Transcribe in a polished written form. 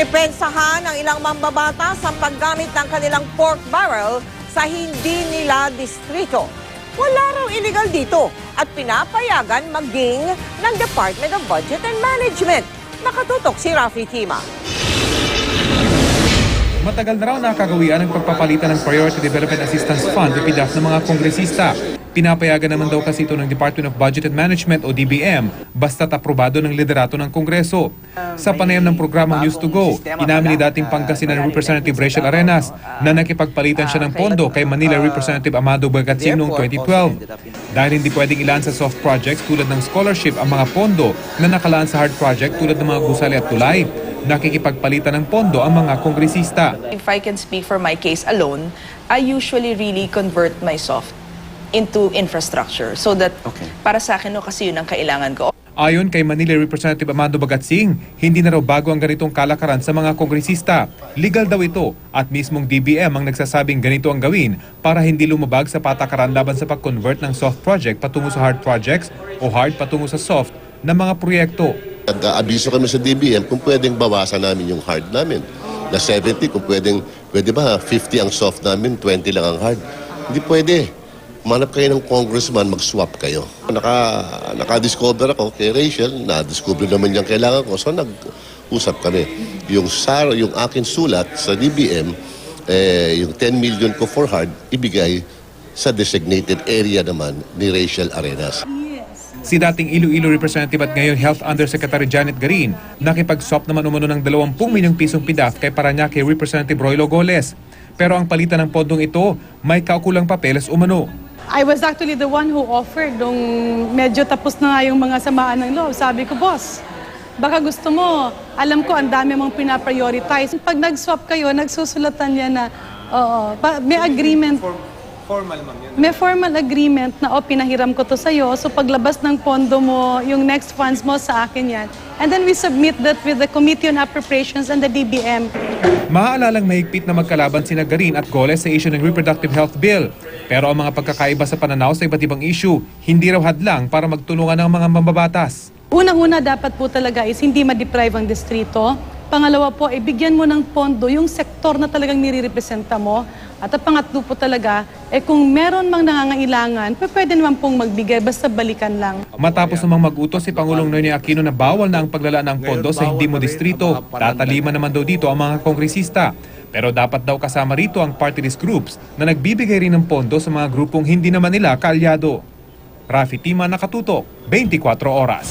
Dinipensahan ng ilang mambabatas ang paggamit ng kanilang pork barrel sa hindi nila distrito. Wala raw illegal dito at pinapayagan maging ng Department of Budget and Management. Nakatutok si Rafi Tima. Matagal na raw nakagawian ang pagpapalitan ng Priority Development Assistance Fund o PDAF ng mga kongresista. Pinapayagan naman daw kasi ito ng Department of Budget and Management o DBM basta't aprobado ng liderato ng Kongreso. Sa panayam ng programang Used to Go, inamin ni dating Pangasinan Representative Rachel Arenas na nakipagpalitan siya ng pondo kay Manila Representative Amado Bagatsing noong 2012. Dahil hindi pwedeng ilaan sa soft projects tulad ng scholarship ang mga pondo na nakalaan sa hard project tulad ng mga gusali at tulay. Nakikipagpalitan ng pondo ang mga kongresista. If I can speak for my case alone, I usually really convert my soft into infrastructure so that para sa akin kasi yun ang kailangan ko. Ayon kay Manila Representative Amado Bagatsing, hindi na raw bago ang ganitong kalakaran sa mga kongresista. Legal daw ito at mismong DBM ang nagsasabing ganito ang gawin para hindi lumabag sa patakaran laban sa pag-convert ng soft project patungo sa hard projects o hard patungo sa soft na mga proyekto. Nag-aabiso kami sa DBM kung pwedeng bawasan namin yung hard namin. Na 70, kung pwede ba 50 ang soft namin, 20 lang ang hard. Hindi pwede. Umanap kayo ng congressman, mag-swap kayo. Naka-discover ako kay Rachel, na-discover naman yung kailangan ko. So nag-usap kami. Yung akin sulat sa DBM, yung 10 million ko for hard, ibigay sa designated area naman ni Rachel Arenas. Si dating Iloilo Representative at ngayon Health Undersecretary Janet Garin, nakipag-swap naman umano ng 20 milyong pisong PDAF kay Parañaque Representative Roy Logoles. Pero ang palitan ng pondong ito, may kaukulang papeles umano. I was actually the one who offered nung medyo tapos na nga yung mga samaan ng loob. Sabi ko, boss, baka gusto mo, alam ko ang dami mong pinaprioritize. Pag nag-swap kayo, nagsusulatan yan na, may agreement. Formal, ma'am, yun. May formal agreement na, pinahiram ko to sa'yo. So paglabas ng pondo mo, yung next funds mo sa akin yan. And then we submit that with the Committee on Appropriations and the DBM. Maaalalang mahigpit na magkalaban sina Garin at Goles sa issue ng Reproductive Health Bill. Pero ang mga pagkakaiba sa pananaw sa iba't ibang issue, hindi raw hadlang para magtulungan ng mga mambabatas. Unang-una dapat po talaga is hindi ma-deprive ang distrito. Pangalawa po, bigyan mo ng pondo yung sektor na talagang nire-representa mo. At ang pangatlo po talaga, kung meron mang nangangailangan, pwede naman pong magbigay, basta balikan lang. Matapos namang mag-utos si Pangulong Noynoy Aquino na bawal na ang paglalaan ng pondo sa hindi mo distrito, tataliman naman daw dito ang mga kongresista. Pero dapat daw kasama rito ang party list groups na nagbibigay rin ng pondo sa mga grupong hindi naman nila kaalyado. Rafi Tima, Nakatutok, 24 Oras.